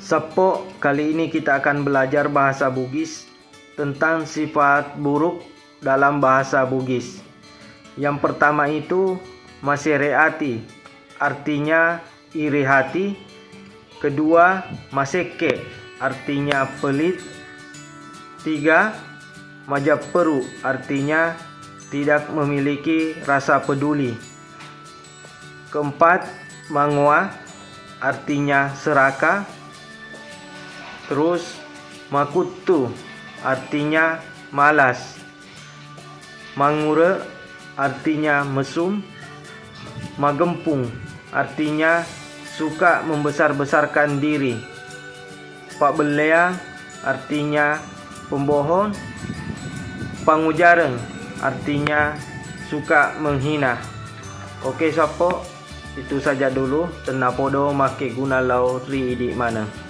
Sapo, kali ini kita akan belajar bahasa Bugis tentang sifat buruk dalam bahasa Bugis. Yang pertama itu masereati, artinya iri hati. Kedua, maseke, artinya pelit. Tiga, majaperu, artinya tidak memiliki rasa peduli. Keempat, mangwa, artinya serakah. Terus makutu, artinya malas. Mangure, artinya mesum. Magempung, artinya suka membesar-besarkan diri. Pabelea, artinya pembohong. Pangujareng, artinya suka menghina. Oke sapo, itu saja dulu. Tenapodo make guna lau ri di mana.